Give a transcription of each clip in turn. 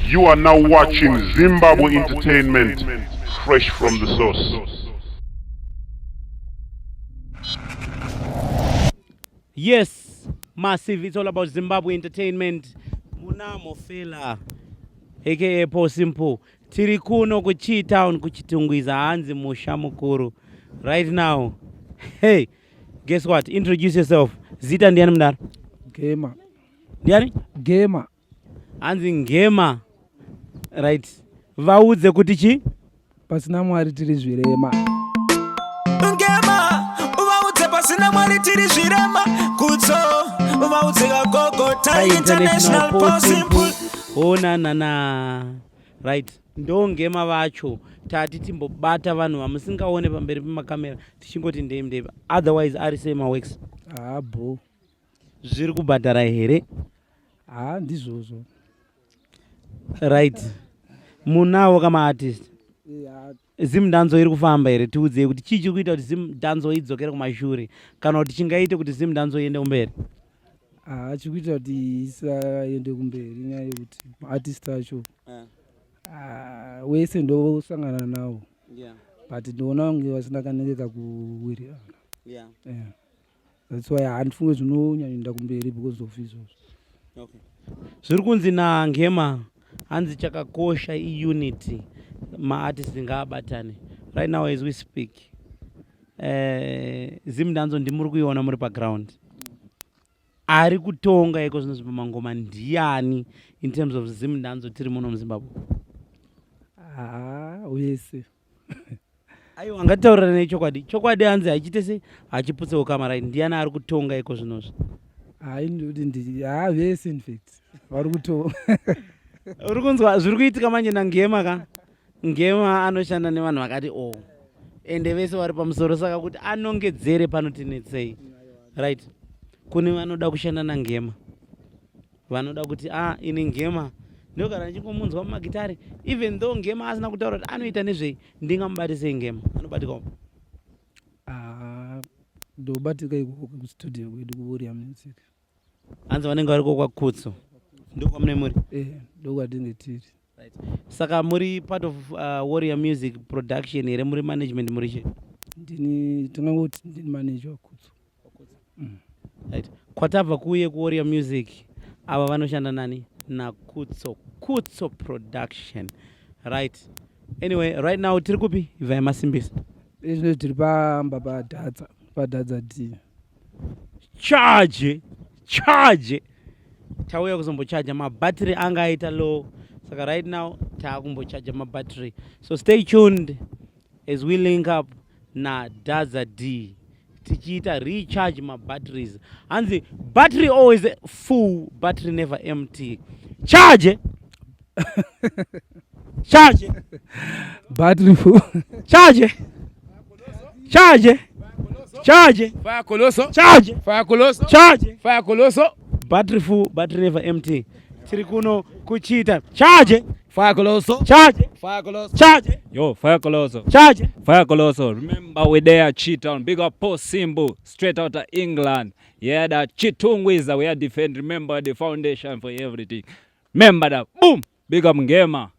You are now watching Zimbabwe Entertainment, fresh from the source. Yes, massive. It's all about Zimbabwe Entertainment. Muna Mofela, aka Po Simple. Tiri kuno ku Town ku Chitungwiza hanzi musha mukuru. Right now. Hey, guess what? Introduce yourself. Zita ndiani mdara? Gamer. Ndiani? Gamer. Hanzi gamer. Right. Vaudze kuti chi? Pasina mwari tiri zvirema. Ngema, vaudze pasina mwari tiri zvirema. Kutso, vaudze Gogota International Po Simple. Oh na. Right. Ndongema vacho tati timbobata vanhu vamusingaone pamberi pemakamera tichingoti ndei otherwise ari sema works bo zviri kubhadhara here ndizvozvo right munawo kama artist zimdanzo iri kufamba here tiudzei kuti chii chiri kuita kuti zimdanzo idzokere kumashure kana kuti chingaite kuti zimdanzo iende kumberi chikuita kuti isaende kumberi nyaya yekuti maartist acho wese ndosangana nawo but ndinoona kunge vasina kanenge kuwirirana that's why handifunge zvinonyanyoenda kumberi because of izvozvo zviri kunzi naNgema hanzi chakakosha iunity maartist ngaabatane right now as we speak zimdanzo ndimuri kuiona muri paground ari kutonga iko zvinozvi pamangoma ndiani in terms of zimdanzo tiri muno muZimbabwe wese aiwa ngataurira nechokwadi hanzi hachite sei hachiputse ukama ndiani ari kutonga iko zvinozvi ndoti vese infact vari kutonga uri kunzwa zviri kuitika manje naNgema Ngema anoshanda nevanhu vakati ende vese vari pamusoro saka kuti anongedzere panotinetsei right kune vanoda kushanda naNgema vanoda kuti ini Ngema ndogara ndichingomunzwa mumagitari even though Ngema asina kutaura kuti anoita nezvei ndingamubatisei Ngema anobatika ndobatika ikoko kustudio kwedu kuWarrior Music hanzi vanenge variko kwaKutso ndokwamune muri ndokwatinge tiri right. Saka muri part of Warrior Music production here muri management muri che tinangoti ndini manager waKutso right. Kwatabva kuuye kuWarrior Music ava vanoshanda nani naKutso production right. Anyway right now tiri kupi ivai masimbisa izvo tiri pamba paDadza D charge tauya kuzombochaja mabhatiri anga aita low saka right now taakumbochaja mabhatiri so stay tuned as we link up naDadza D tichiita recharge mabatteries hanzi battery always full battery never empty charge battery full charge fire coloso fire coloso battery full battery never empty tiri kuno kuchita charge fire coloso Yo, Fire Coloso. charge Fire Coloso. Remember we're there at Chitown. Big up Po Simple. Straight out of England. Yeah, that Chitungwiza. We are defend. Remember the foundation for everything. Remember that. Boom. Big up Ngema.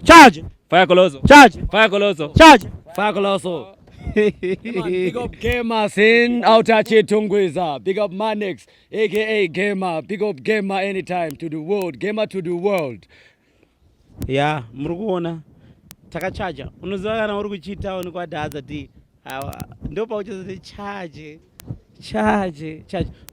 charge Fire Coloso. charge Fire Coloso. charge fire coloso big up gamers in out at Chitungwiza. Big up Manex aka Gamer. Big up Gamer anytime to the world. Gamer to the world. ya muri kuona takachaja unoziva kana uri kuChitown kwaDadza D ndopauchazoti charge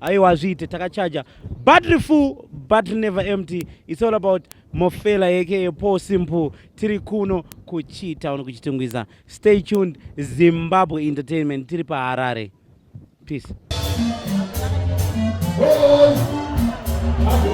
aiwa zviite takachaja battery full battery never empty. It's all about Mofela aka Po Simple tiri kuno kuChitown kuChitungwiza. Stay tuned. Zimbabwe Entertainment tiri paHarare. Peace. Look at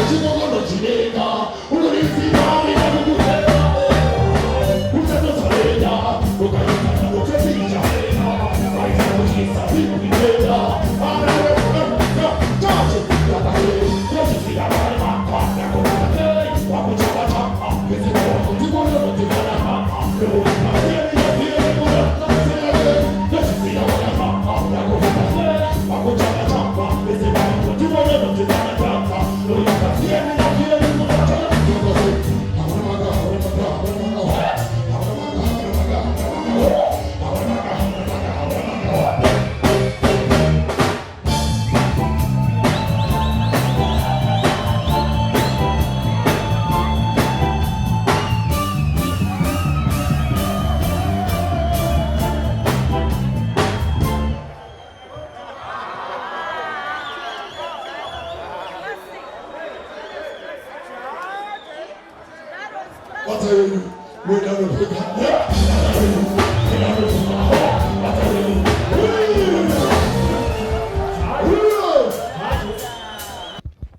the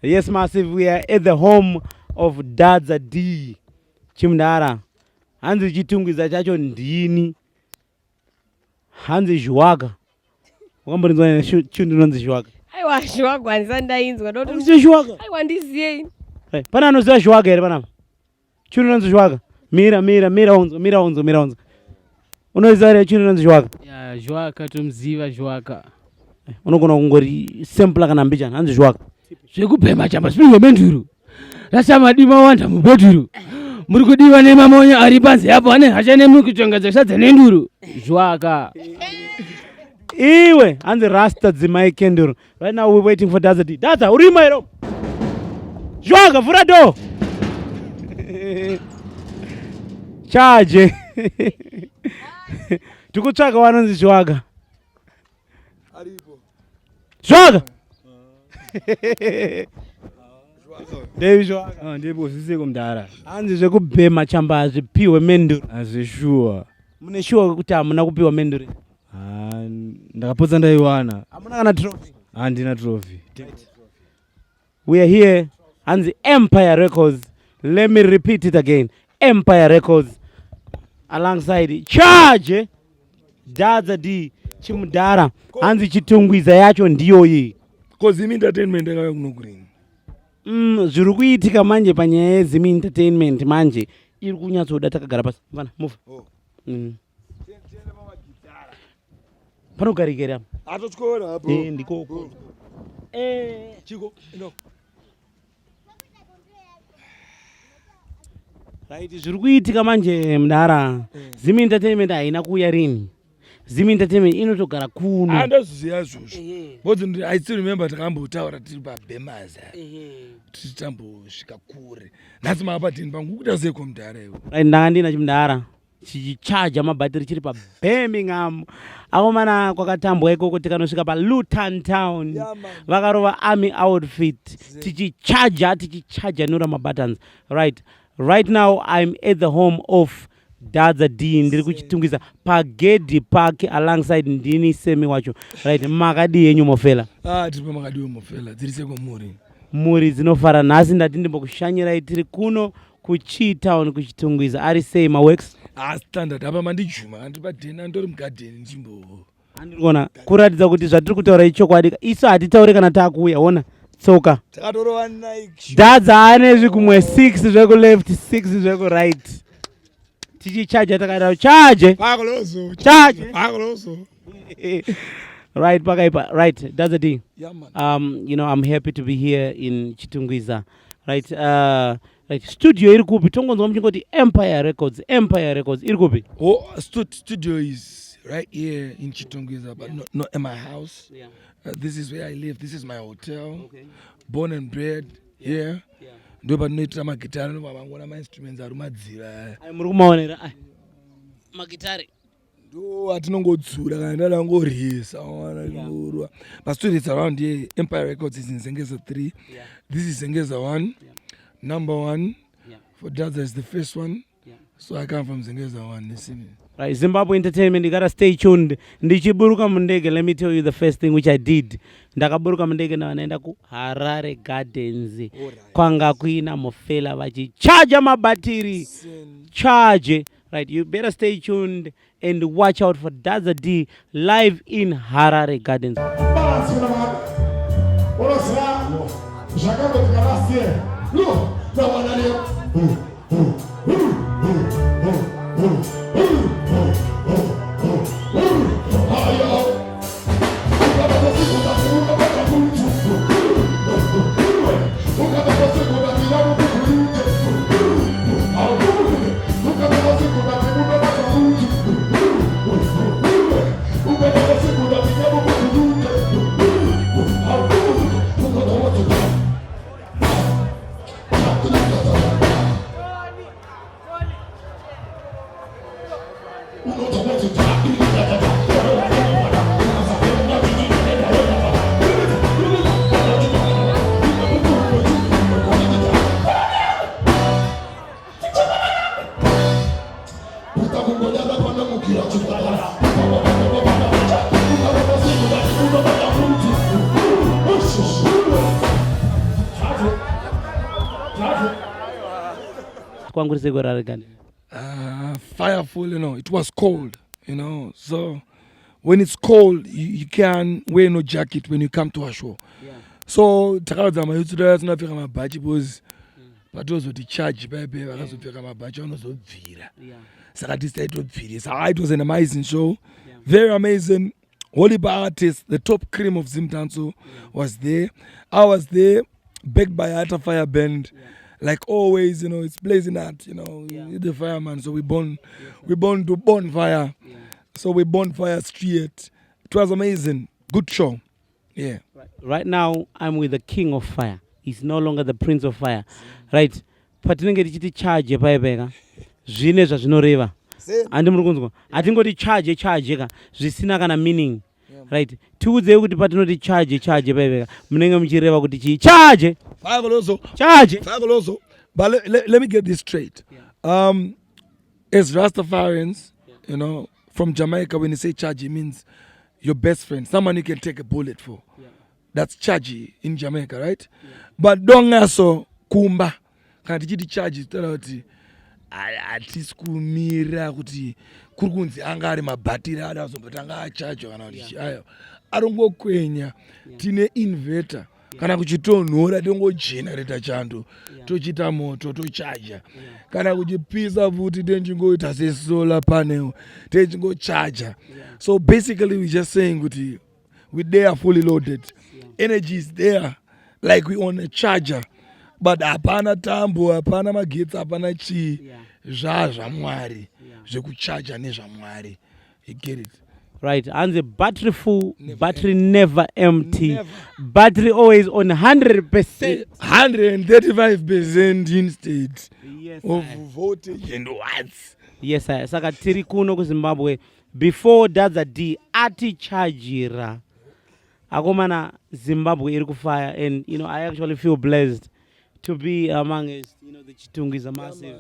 Yes, Massive, we are at the home of Dadza D. Chimdara. Hanzi Chitungwiza chacho ndini. Hanzi Zhuwaga. Wakambonizwa chundu nonzi Zhuwaga. Aiwa Zhuwaga ndisandainzwa ndoto. Unzi Zhuwaga? Aiwa ndiziyei. Pana anoziva Zhuwaga here panapa. Chundu nonzi Zhuwaga. Mira unzo. Unoziva here chundu nonzi Zhuwaga? Ya Zhuwaga tomuziva Zhuwaga. Unogona kungori simple kana mbichana hanzi Zhuwaga. Zvekubhema chamba spingo menduru. Rasamadima wanda mubodhuru. Muri kudiwa nemamonya ari panze apo ane hachane mukutongedza sadza nenduru. Zhuwaga. Iwe hanzi Rasta dzimai kenduru. Right now we're waiting for Dadza D. Dadza, urima here? Zhuwaga, vhura door. Charge. Tikutsvaga wanonzi Zhuwaga. Zhuwaga. Devi Zhuwaga. Ndipo sisiko mdara. Hanzi zvekubhema chamba hazvipiwe menduru. Azvishuwa. Mune shuwa kuti hamuna kupiwa menduru? Ndakapotsa ndaiwana. Hamuna kana trophy? Handina trophy. We are here. Hanzi Empire Records. Let me repeat it again. Empire Records. Alongside Charge. Dadza D. Chimudara. Hanzi Chitungwiza yacho ndiyo iyi. Zimi entertainment yakauya kunokurini. Zviri kuitika manje panyaya yeZimi Entertainment manje iri kunyatsoda takagara pasi. Mfana, move. Panogarikira apa? Atotyora hapo. Ndikoko. Chiko, ino. Right, zviri kuitika manje mudara. Zimi Entertainment haina kuuya rini. Zimi Entertainment inotogara kuno. Andaziziva zvozvo. But I still remember takambotaura tiri pabhemaza. Tichitambosvika kure. Nhasi maapatini pangu kuda seko mudhara iwo. Right, ndanga ndina chimudhara. Chichaja mabhatiri chiri paBirmingham. Akomana kwakatambwa ikoko tikanosvika paLuton Town. Vakarova army outfit. Tichichaja nora mabuttons. Right now I'm at the home of Dadza D. Ndiri kuchitungwiza paGeddy Park alongside ndini Semi wacho. Right, makadi yenyu mofela. Tiri makadi mofela. Dziri seko muri. Muri dzinofara nhasi ndati ndimbokushanyirai tiri kuno kuChitown kuchitungwiza. Ari sei maworks? Standard apa mandijuma andipadhena ndori mugadheni nzvimbo. Andiriona kuratidza kuti zvatiri kutaura ichokwadi. Isu hatitauri kana takuuya. Ona tsoka. Takatorova Nike. Dadza ane zvikumwe 6 zveku left 6 zveku right. Tichichaja takadaro charge. Right, pakaipa. Right, Dadza D. Yeah, man. You know, I'm happy to be here in Chitungwiza. Right, right. Studio iri kupi? Tongonzwa mchingoti Empire Records. Empire Records iri kupi? Oh, studio is right here in Chitungwiza, but not in my house. Yeah. This is where I live. This is my hotel. Okay. Born and bred here. Yeah. Ndo panoitira magitari novavangona mainstruments ari madzira. Muri kumaonera magitari. Ndo atinongodzura kana ndadangorisa wana. But studio is around here. Empire Records is in Zengeza 3. Yeah. This is Zengeza 1. Yeah. Number 1. Yeah. For Dadza is the first one. Yeah. So I come from Zengeza 1. Listen. Right, Zimbabwe Entertainment, you gotta stay tuned. Ndichiburuka mundege, let me tell you the first thing which I did. Ndakaburuka mundege na wanaenda ku Harare Gardens. Kwanga kuina mofela vachichaja mabatiri. Charge. Right, you better stay tuned and watch out for Dadza D live in Harare Gardens. Fireful, it was cold, so when it's cold, you can't wear no jacket when you come to a show. So takazama yutsira tinopfeka mabhachi boys patozoti-charge paipe vakazopfeka mabhachi vanozobvira saka tisitaitobvirisa. It was an amazing show, very amazing. Holy artists, the top cream of Zimtanso was there. I was there, backed by Ata Fire Band. Like always, it's blazing out, the fireman. So we burn to bonfire. So we bonfire street. It was amazing. Good show. Yeah. Right now, I'm with the king of fire. He's no longer the prince of fire. Right? Patinenge tichiti charge paibeka. Zvine zvazvinoreva. Andi muri kunzwa. Atingoti charge ka. Zvisina kana meaning. Right? Tiudze kuti patinoti charge paibeka. Munenge muchireva kuti chi charge. Charge. But let me get this straight. As Rastafarians, from Jamaica, when you say charge, it means your best friend, someone you can take a bullet for. That's charge in Jamaica, right? But don't also kumba. Can't you charge it? Atiskumira kuti kurkunzi angari mabatiri adazobata charge kana arongo kwenya tine inverter kana kuchitonhora tongogenerator chando tochita moto tochaja kana kuchipisa futi tenchingoita sesolar panel tenchingochaja. So basically we're just saying kuti we there fully loaded, energy is there like we on a charger, but hapana tambo, hapana magetsi, hapana chi zvamwari zvekuchaja nezvamwari. You get it? Right, and the battery full, battery never empty, battery always on 100%. 135% instead of voltage and watts. Yes, sir. Saka tiri kuno ku Zimbabwe before Dadza D ati chargira. Akomana Zimbabwe iri kufire, and I actually feel blessed to be amongst the Chitungwiza massive.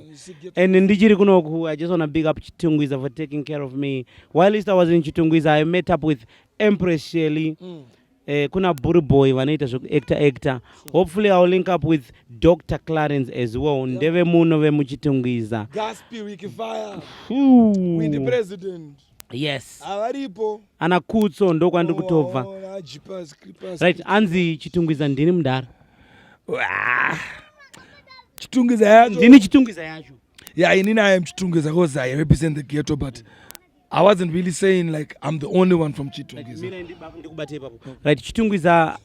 And in Ndichiri kunoku, I just want to big up Chitungwiza for taking care of me. While I was in Chitungwiza, I met up with Empress Shelley. Kuna Buru Boy wanaita actor. Hopefully I'll link up with Dr. Clarence as well. Ndeve muno ve muchitungwiza. Gaspi Wikifire. With the president. Yes. Avaripo. Ana kutso ndo kwandi kutobva. Right, anzi Chitungwiza ndini mudara. Chitungwiza yacho. Ndini Chitungwiza yacho. Yeah, inini I am Chitungwiza because I represent the ghetto, but I wasn't really saying like I'm the only one from Chitungwiza. Right, Chitungwiza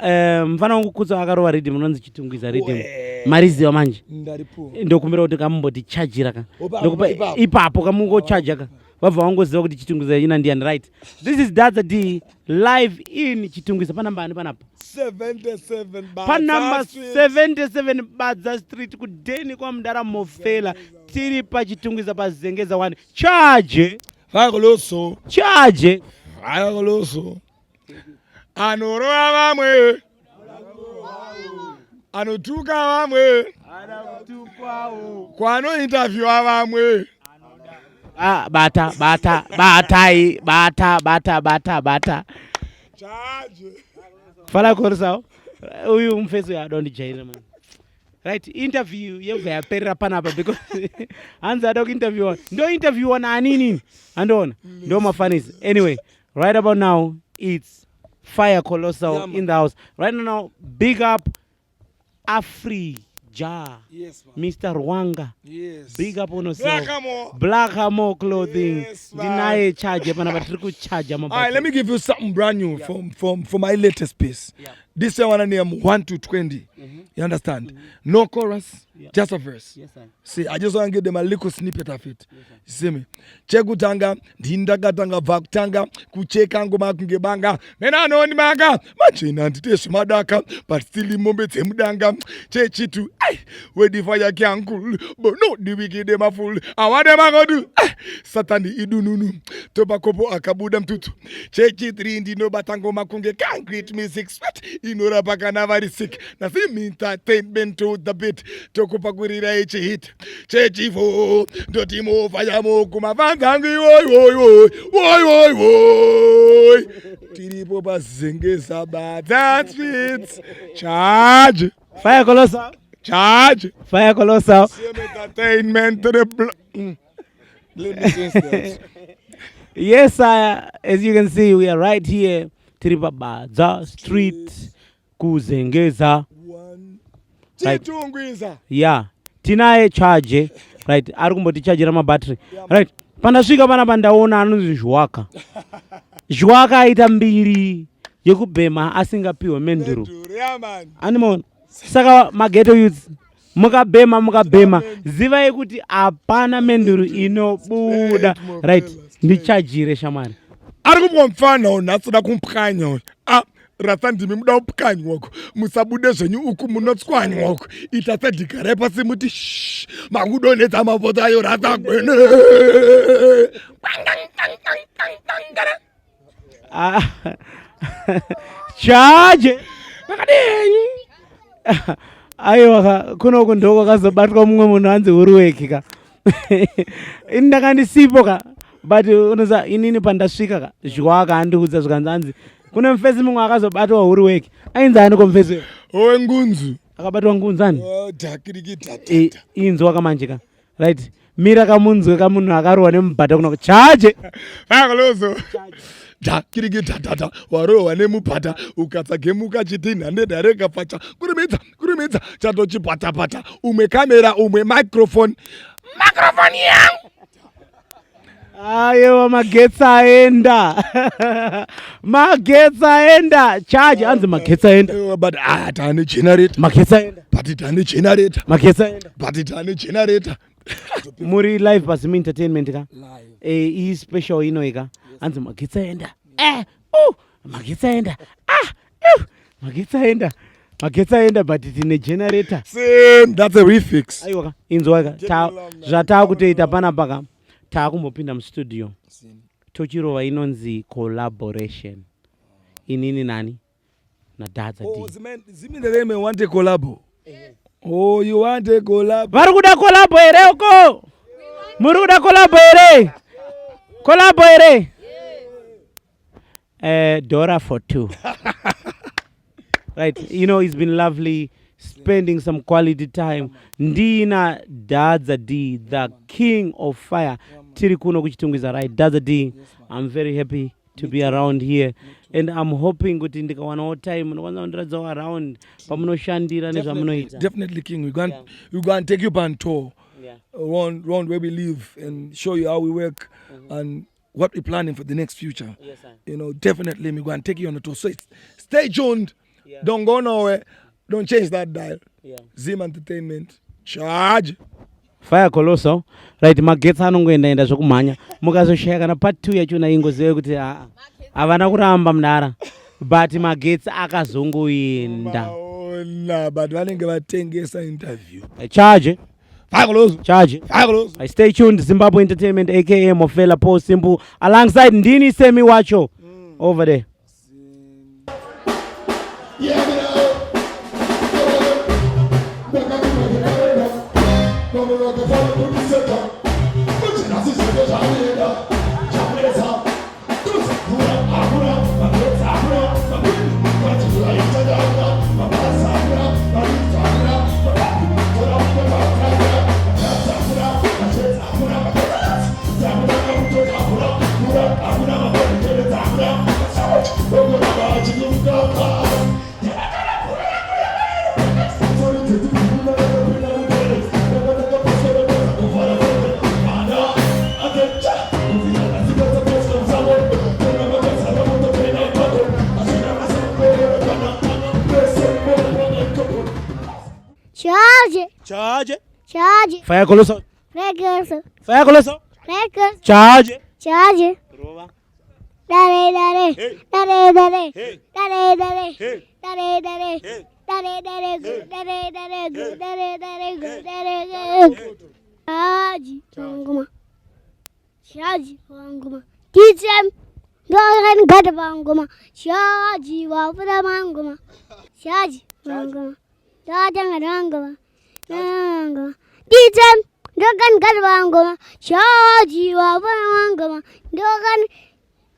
mfana wangu kutso akarowa rhythm unonzi Chitungwiza rhythm. Mariziwa manje. Ndokumbira kuti kamumboti charge ka. Ndokupa ipapo kamungo charge ka. Wava wangoziva kuti Chitungwiza ina ndiani, right? This is Dadza D live in Chitungwiza panamba panapa. 77 Panamba 77 Badza Street kudeni kwa mdara mofela tiri pa Chitungwiza pa Zengeza 1 charge. Fagoloso. Charge. Fagoloso. Anoroa vamwe. Anotuka vamwe. Anakutukwao. Kwano interview vamwe. Bata. Charge. Fala korsao. Uyu mfeso ya don't jaina man. Right, interview yeva yapera panapa because anza dog interview. Ndo interview na nini? Andona. Ndo mafanis. Anyway, right about now it's Fire Colossal in the house. Right now, big up Afri Ja. Yes, man. Mr. Rwanga. Yes. Big up on yourself. Blackamore. Blackamore clothing. Yes, Deny charge. Charge. All right, let me give you something brand new from my latest piece. Yeah. This one I name 1 to 20. You understand? No chorus, just a verse. Yes, sir. See, I just want to give them a little snippet of it. Yes, you see me? Chekutanga, dindagatanga vaktanga, kucheka ngoma kungebanga, mena no ni manga, machina ntiteshi madaka, but still imombe temudanga, chechitu, where the fire can cool, but no the wicked them a fool. I want them a do, satani idununu, tobakopo akabuda mtutu, chechi 3 ndi no batango makunge, concrete music sweat, inorapa kana vari sick. Nasi entertainment to the bit tokupakurira ichi hit chechivo ndoti movha yamo kumavangangi woi tiripo pazengeza bada streets charge Fire Colossal. charge Fire Colossal. same entertainment to the let me change that. Yes, sire. As you can see, we are right here. Tiripa Badza Street. Kuzengeza. Right. Chitungwiza. Yeah. Tinaye charge. Right. Arikumboti charge rama battery. Right. Pandasvika pana pandaona anonzi Jwaka. Jwaka aita mbiri yekubhema asingapiwe menduru. Animon. Saka mageto youth. Mukabhema. Ziva yekuti apana menduru inobuda. Right. Ndichajire shamari. Arikumwamfana unatsoda kumpukanya. Rasa ndimi muda kupukanya wako. Musabude zvenyu uku munotswanya wako. Itasadhigare pasi muti shh. Makudonedza mavhota ayo rasa gwene. Charge. Aiwa kuno ndoko kazobatwa mumwe munhu anzi Uruweki ka. Indakandisipo ka. But unoza inini pandasvika ka. Jwaka andiudza zvikanzi kune mufesi mumwe akazobatwa Uruweki. Ainzani komufesi? Owe Ngunzu. Akabatwa Ngunzani? Dhakiriki dhatata. Inzwa kamanjika. Right. Mira kamunzwe kamunhu akarohwa nemubhata kuno. Charge. Akalozo. Dhakiriki dhatata. Warohwa nemubhata ukatsagemuka chiti 100 rega pacha. Kurumidza chatochipata. Umwe kamera, umwe microphone. Microphone yangu. Ayo magetsi aenda. Magetsi aenda. Charge anzi magetsi aenda. But atane generator. Magetsi aenda. But itane generator. Magetsi aenda. But itane generator. Muri live pasimi entertainment ka. Live. Special inoika. Anzi magetsi aenda. Magetsi aenda. Magetsi aenda. Magetsi aenda but itine generator. Same, that's a refix. Aiwa inzwa ka. Zvatakutoita panapa ka. Takumbopinda mustudio. Tochirova inonzi collaboration. Inini nani? Na Dadza D. Oh, zimi the name want a collabo. Oh, you want a collab? Varukuda collabo ere uko. Murukuda collabo ere. Collabo ere. Dora for 2. Right. You know, it's been lovely spending some quality time. Ndina Dadza D, the king of fire. Tiri kuno kuchitungwiza, right? Dadza D, I'm very happy to be around here. And I'm hoping kuti ndikawana all time ndikwanza ndiradza around pamunoshandira nezvamunoita. Definitely, King. We're going to take you on tour around where we live and show you how we work and what we're planning for the next future. Yes, sir. You know, definitely we're going to take you on a tour. So stay tuned. Yeah. Don't go nowhere. Don't change that dial. Yeah. Zim Entertainment. Charge. Fire Colossal. Right, magetsi anongoenda zvokumhanya. Mukazoshaya kana part 2 yachona ingozive kuti havana kuramba mudara. But magetsi akazongoenda. But vanenge vatengesa interview. Charge. Fire Colossal. Charge. Fire Colossal. I stay tuned. Zimbabwe Entertainment aka Mofela Paul Simple alongside Ndini Semi Wacho over there. Charge. Fire Colossal. Records. Fire Colossal. Records. Charge. Rova. Dare. Charge. Wanguma. Teach them. Ndokan Gadabangoma, Shaji Wapamangoma, Shaji Wangoma, Dadangarangoma, Nangoma, Dizem, Ndokan Gadabangoma, Shaji Wapamangoma, Ndokan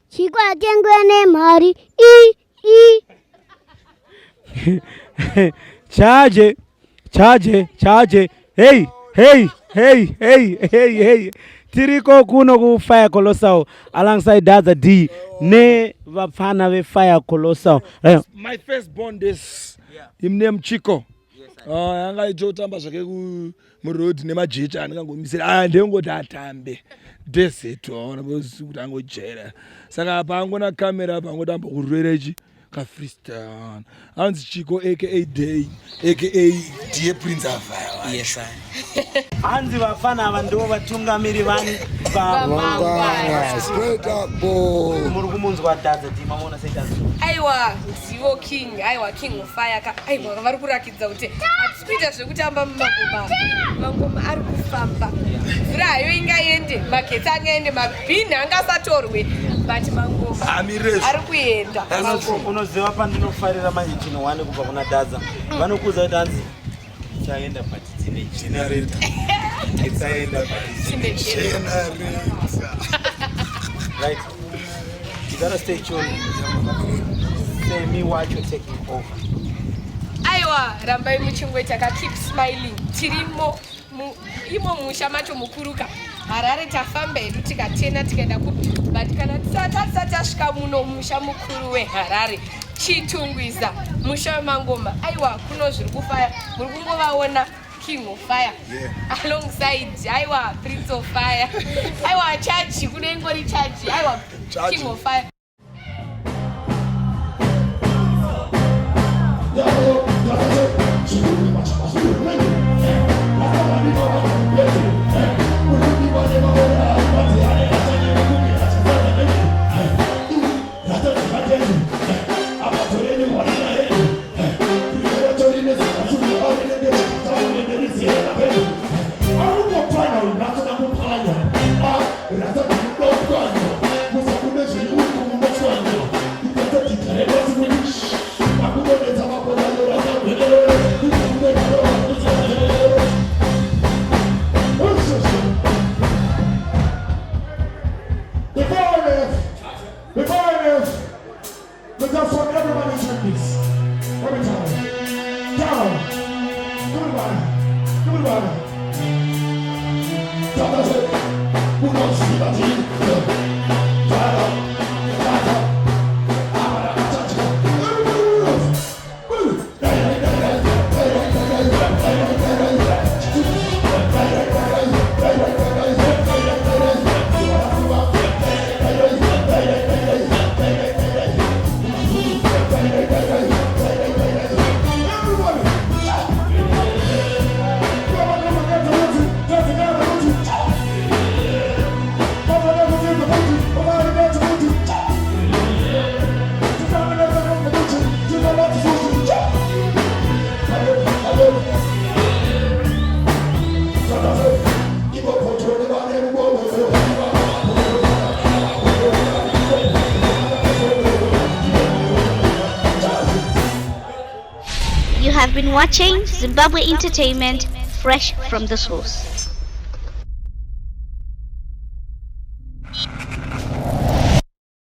Chikwa Tengwene Mari, Charge. Hey. Tiriko kuno ku Fire Colossal alongside Dadza D ne vapfana ve Fire Colossal. My first born this him name Chico. Anga itotamba zvake ku muroad nemajecha angangomisira ndengoti atambe deseto ona kuti angojera saka pangona kamera pangotamba kurwerechi ka freestyle anzi Chico aka Day aka Dear Prince of Fire. Yes sir. Hanzi vafana vandu vatungamiri vani straight up boy muri kumunzwa Dadza D mamona sei Dadza aiwa zivo king aiwa king of fire ka aiwa vari kurakidza kuti atikuita zvekutamba mangoma ari kufamba mvura hayo ingaende magetsi angaende mabhini angasatorwe but mangoma ari kuenda. Unoziva pandinofarira manje chinowane kubva kuna Dadza vanokuudza kuti hanzi chaenda but tine generator itsaenda but tine generator right. You gotta stay tuned. Say me watch you taking over. Aiwa rambai muchingwe chaka keep smiling tirimo imo musha macho mukuruka Harare tafamba hedu tikatena tikaenda ku but kana tisati tasvika muno musha mukuru weHarare Chitungwiza musha wemangoma aiwa kuno zviri kufaya muri kungovaona King of Fire alongside aiwa Prince of Fire aiwa charge kuno ingori charge aiwa King of Fire. You have been watching Zimbabwe Entertainment, fresh from the source.